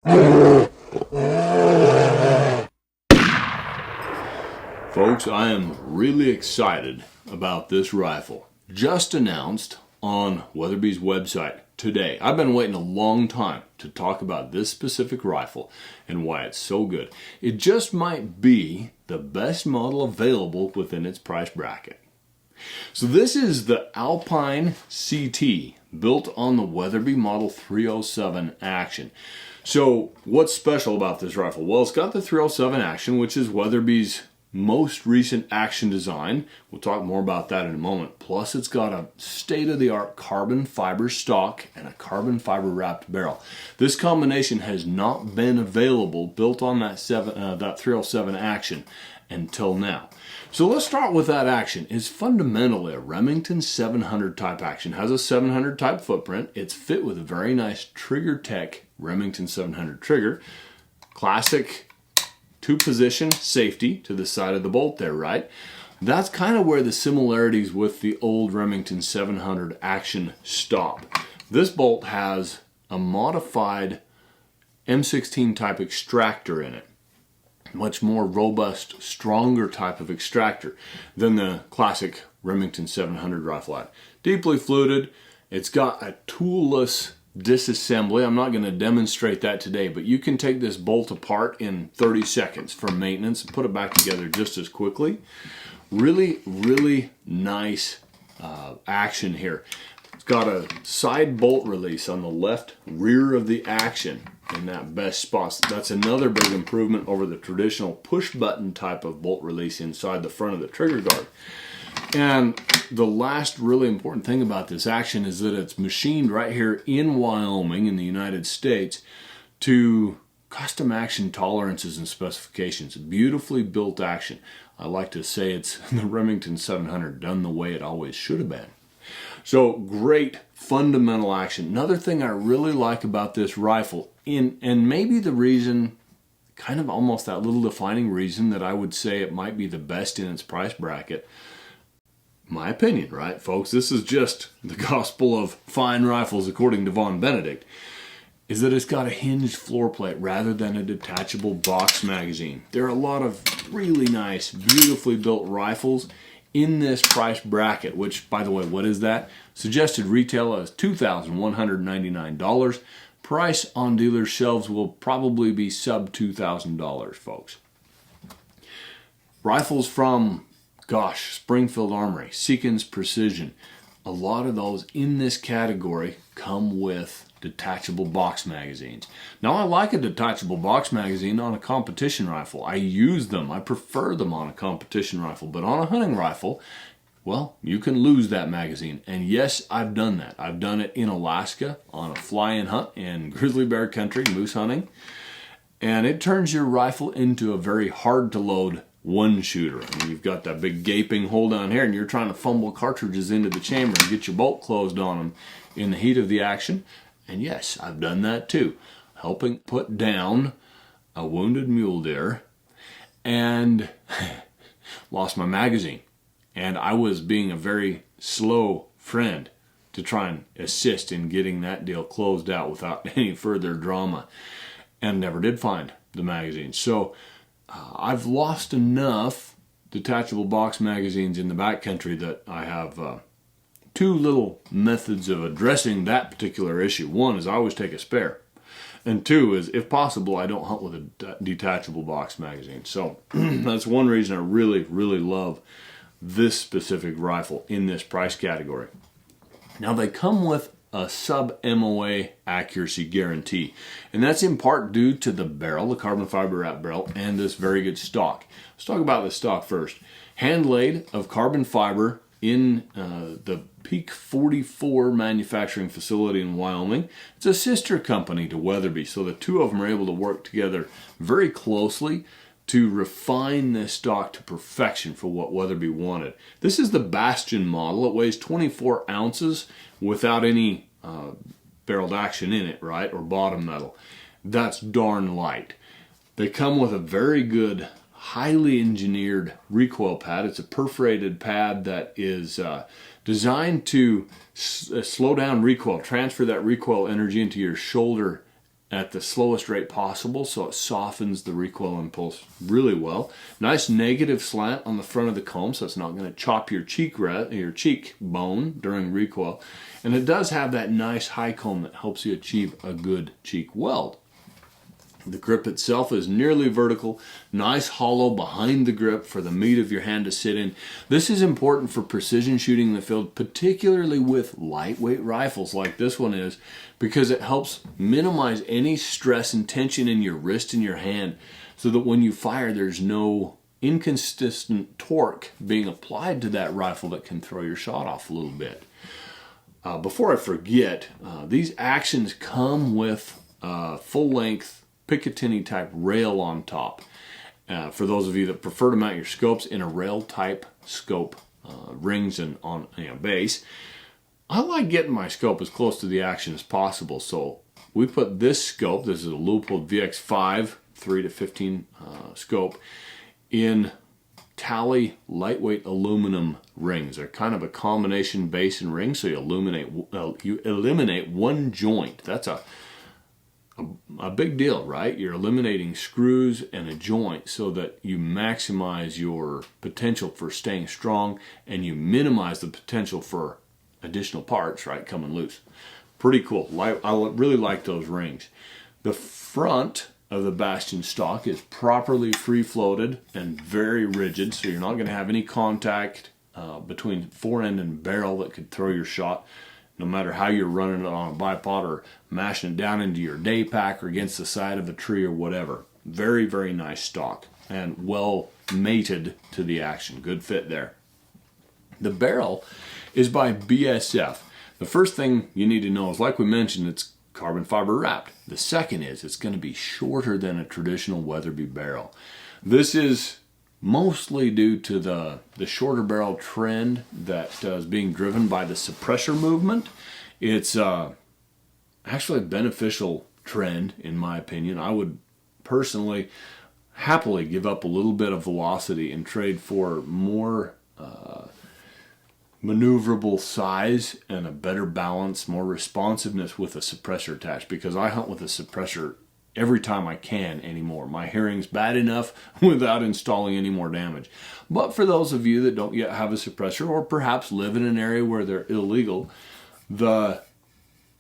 Folks, I am really excited about this rifle. Just announced on Weatherby's website today. I've been waiting a long time to talk about this specific rifle and why it's so good. It just might be the best model available within its price bracket. So this is the Alpine CT, built on the Weatherby Model 307 action. So what's special about this rifle? Well, it's got the 307 action, which is Weatherby's most recent action design. We'll talk more about that in a moment. Plus, it's got a state-of-the-art carbon fiber stock and a carbon fiber wrapped barrel. This combination has not been available built on that 307 action until now. So let's start with that action. It's fundamentally a Remington 700 type action. It has a 700 type footprint. It's fit with a very nice Trigger Tech Remington 700 trigger. Classic two-position safety to the side of the bolt there, right? That's kind of where the similarities with the old Remington 700 action stop. This bolt has a modified M16 type extractor in it. Much more robust, stronger type of extractor than the classic Remington 700 rifle had. Deeply fluted. It's got a toolless disassembly. I'm not going to demonstrate that today, but you can take this bolt apart in 30 seconds for maintenance and put it back together just as quickly. Really nice action here. It's got a side bolt release on the left rear of the action in that best spot. That's another big improvement over the traditional push button type of bolt release inside the front of the trigger guard. And the last really important thing about this action is that it's machined right here in Wyoming in the United States to custom action tolerances and specifications. Beautifully built action. I like to say it's the Remington 700 done the way it always should have been. So great fundamental action. Another thing I really like about this rifle, and maybe the reason, kind of almost that little defining reason that I would say it might be the best in its price bracket, my opinion, right, folks? This is just the gospel of fine rifles according to Von Benedict, is that it's got a hinged floor plate rather than a detachable box magazine. There are a lot of really nice, beautifully built rifles in this price bracket, which, by the way, what is that? Suggested retail is $2,199. Price on dealer shelves will probably be sub $2,000, folks. Rifles from Springfield Armory, Seekins Precision, a lot of those in this category come with detachable box magazines. Now, I like a detachable box magazine on a competition rifle. I use them. I prefer them on a competition rifle. But on a hunting rifle, well, you can lose that magazine. And yes, I've done that. I've done it in Alaska on a fly-in hunt in grizzly bear country, moose hunting. And it turns your rifle into a very hard-to-load one shooter. I mean, you've got that big gaping hole down here and you're trying to fumble cartridges into the chamber and get your bolt closed on them in the heat of the action. And yes, I've done that too, helping put down a wounded mule deer and lost my magazine. And I was being a very slow friend to try and assist in getting that deal closed out without any further drama, and never did find the magazine. So I've lost enough detachable box magazines in the backcountry that I have two little methods of addressing that particular issue. One is I always take a spare. And two is, if possible, I don't hunt with a detachable box magazine. So that's one reason I really love this specific rifle in this price category. Now, they come with a sub-MOA accuracy guarantee. And that's in part due to the barrel, the carbon fiber wrap barrel, and this very good stock. Let's talk about the stock first. Hand laid of carbon fiber in the Peak 44 manufacturing facility in Wyoming. It's a sister company to Weatherby, so the two of them are able to work together very closely to refine this stock to perfection for what Weatherby wanted. This is the Bastion model. It weighs 24 ounces without any barreled action in it, right, or bottom metal. That's darn light. They come with a very good, highly engineered recoil pad. It's a perforated pad that is designed to slow down recoil, transfer that recoil energy into your shoulder at the slowest rate possible, so it softens the recoil impulse really well. Nice negative slant on the front of the comb, so it's not going to chop your cheek bone during recoil. And it does have that nice high comb that helps you achieve a good cheek weld. The grip itself is nearly vertical, nice hollow behind the grip for the meat of your hand to sit in. This is important for precision shooting in the field, particularly with lightweight rifles like this one is, because it helps minimize any stress and tension in your wrist and your hand, so that when you fire there's no inconsistent torque being applied to that rifle that can throw your shot off a little bit. Before I forget, these actions come with full-length Picatinny type rail on top. For those of you that prefer to mount your scopes in a rail type scope rings and on base, I like getting my scope as close to the action as possible. So we put this scope, this is a Leupold VX5 3 to 15 scope, in Tally lightweight aluminum rings. They're kind of a combination base and ring, so you eliminate one joint. That's a big deal, right? You're eliminating screws and a joint so that you maximize your potential for staying strong and you minimize the potential for additional parts, right, coming loose. Pretty cool. I really like those rings. The front of the Bastion stock is properly free-floated and very rigid, so you're not going to have any contact between forend and barrel that could throw your shot, no matter how you're running it on a bipod or mashing it down into your day pack or against the side of a tree or whatever. Very, very nice stock and well mated to the action. Good fit there. The barrel is by BSF. The first thing you need to know is, like we mentioned, it's carbon fiber wrapped. The second is it's going to be shorter than a traditional Weatherby barrel. This is mostly due to the shorter barrel trend that is being driven by the suppressor movement. It's actually a beneficial trend, in my opinion. I would personally happily give up a little bit of velocity and trade for more maneuverable size and a better balance, more responsiveness with a suppressor attached, because I hunt with a suppressor every time I can anymore. My hearing's bad enough without installing any more damage. But for those of you that don't yet have a suppressor, or perhaps live in an area where they're illegal, the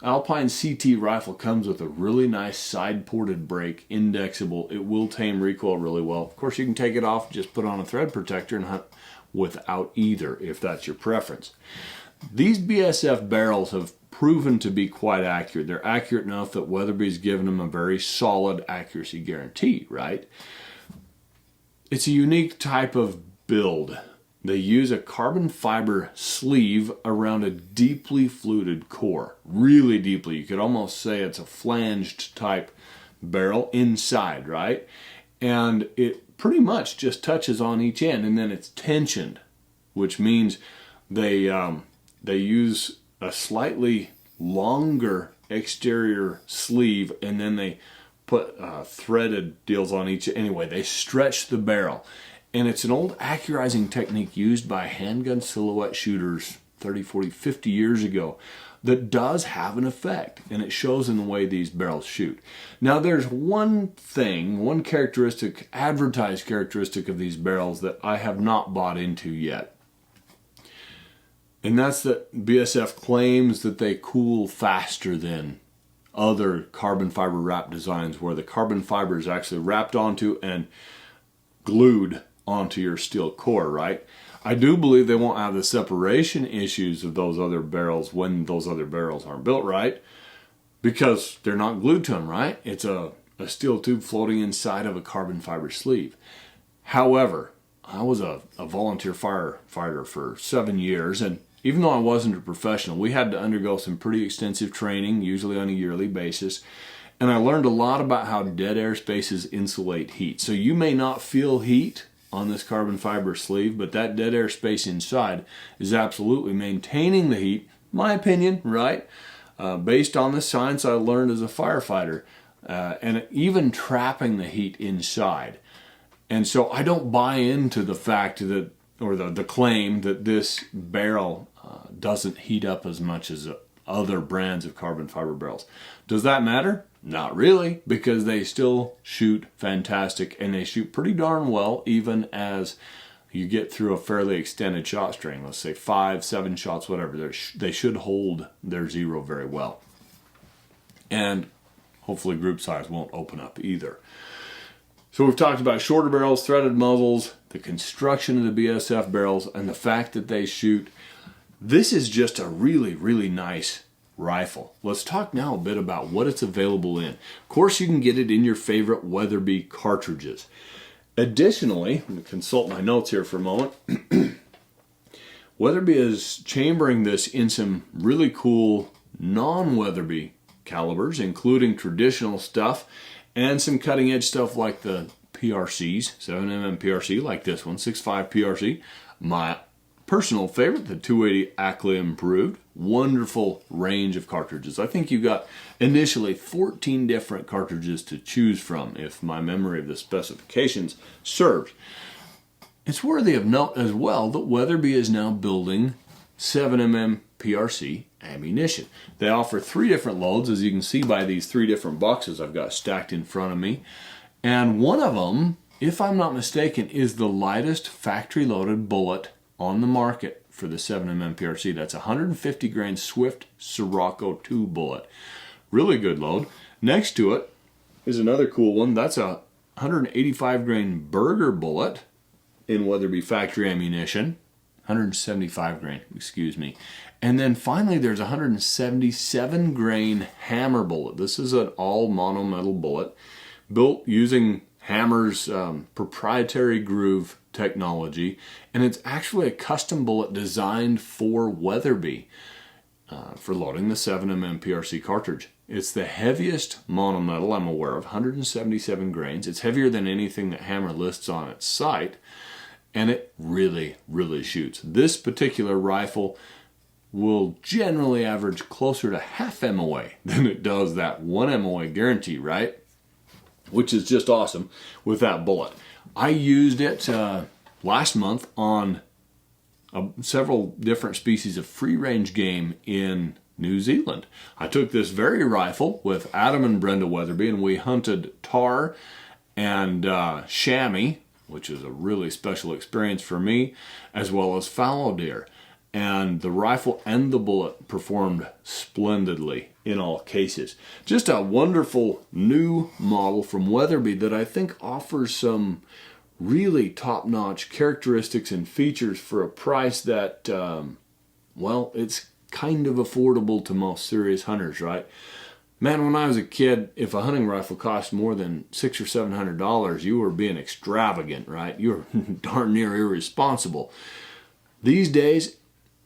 Alpine CT rifle comes with a really nice side-ported brake, indexable. It will tame recoil really well. Of course, you can take it off, just put on a thread protector and hunt without either, if that's your preference. These BSF barrels have proven to be quite accurate. They're accurate enough that Weatherby's given them a very solid accuracy guarantee, right? It's a unique type of build. They use a carbon fiber sleeve around a deeply fluted core, really deeply. You could almost say it's a flanged type barrel inside, right? And it pretty much just touches on each end, and then it's tensioned, which means they use a slightly longer exterior sleeve, and then they put threaded deals on each. Anyway, they stretch the barrel. And it's an old accurizing technique used by handgun silhouette shooters 30, 40, 50 years ago that does have an effect, and it shows in the way these barrels shoot. Now, there's one thing, one characteristic, advertised characteristic of these barrels that I have not bought into yet. And that's that BSF claims that they cool faster than other carbon fiber wrap designs, where the carbon fiber is actually wrapped onto and glued onto your steel core, right? I do believe they won't have the separation issues of those other barrels when those other barrels aren't built right, because they're not glued to them, right? It's a steel tube floating inside of a carbon fiber sleeve. However, I was a volunteer firefighter for 7 years, and even though I wasn't a professional, we had to undergo some pretty extensive training, usually on a yearly basis, and I learned a lot about how dead air spaces insulate heat. So you may not feel heat on this carbon fiber sleeve, but that dead air space inside is absolutely maintaining the heat, my opinion, right? Based on the science I learned as a firefighter, and even trapping the heat inside. And so I don't buy into the fact that, or the claim that this barrel doesn't heat up as much as other brands of carbon fiber barrels. Does that matter? Not really, because they still shoot fantastic, and they shoot pretty darn well even as you get through a fairly extended shot string. Let's say 5, 7 shots, whatever. They should hold their zero very well. And hopefully group size won't open up either. So we've talked about shorter barrels, threaded muzzles, the construction of the BSF barrels, and the fact that they shoot. This is just a really, really nice rifle. Let's talk now a bit about what it's available in. Of course, you can get it in your favorite Weatherby cartridges. Additionally, I'm going to consult my notes here for a moment. Weatherby is chambering this in some really cool non-Weatherby calibers, including traditional stuff and some cutting edge stuff like the PRCs, 7mm PRC like this one, 6.5 PRC. My personal favorite, the 280 Ackley improved. Wonderful range of cartridges. I think you got initially 14 different cartridges to choose from, if my memory of the specifications serves. It's worthy of note as well that Weatherby is now building 7mm PRC ammunition. They offer 3 different loads, as you can see by these 3 different boxes I've got stacked in front of me. And one of them, if I'm not mistaken, is the lightest factory-loaded bullet on the market for the 7mm PRC. That's a 150 grain Swift Sirocco 2 bullet. Really good load. Next to it is another cool one. That's a 185 grain Berger bullet in Weatherby factory ammunition. 175 grain, excuse me. And then finally there's a 177 grain hammer bullet. This is an all monometal bullet built using Hammer's proprietary groove technology, and it's actually a custom bullet designed for Weatherby for loading the 7mm PRC cartridge. It's the heaviest monometal I'm aware of, 177 grains. It's heavier than anything that Hammer lists on its site, and it really, really shoots. This particular rifle will generally average closer to half MOA than it does that 1 MOA guarantee, right? Which is just awesome with that bullet. I used it last month on several different species of free-range game in New Zealand. I took this very rifle with Adam and Brenda Weatherby, and we hunted tar and chamois, which is a really special experience for me, as well as fallow deer. And the rifle and the bullet performed splendidly in all cases. Just a wonderful new model from Weatherby that I think offers some really top-notch characteristics and features for a price that, well, it's kind of affordable to most serious hunters, right? Man, when I was a kid, if a hunting rifle cost more than $600 or $700, you were being extravagant, right? You were darn near irresponsible. These days,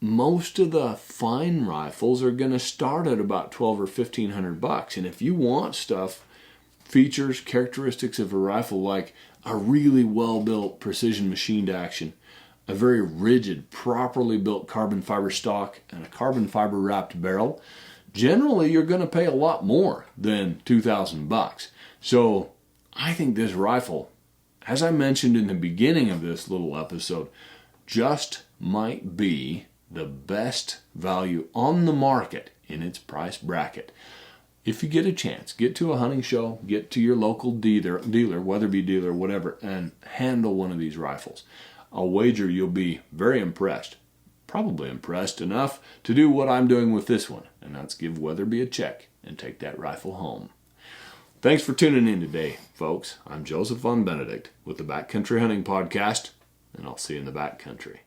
most of the fine rifles are going to start at about $1,200 or $1,500, and if you want stuff, features, characteristics of a rifle like a really well-built precision machined action, a very rigid, properly built carbon fiber stock, and a carbon fiber wrapped barrel, generally you're going to pay a lot more than $2,000. So I think this rifle, as I mentioned in the beginning of this little episode, just might be the best value on the market in its price bracket. If you get a chance, get to a hunting show, get to your local dealer, Weatherby dealer, whatever, and handle one of these rifles. I'll wager you'll be very impressed. Probably impressed enough to do what I'm doing with this one, and that's give Weatherby a check and take that rifle home. Thanks for tuning in today, folks. I'm Joseph Von Benedict with the Backcountry Hunting Podcast, and I'll see you in the backcountry.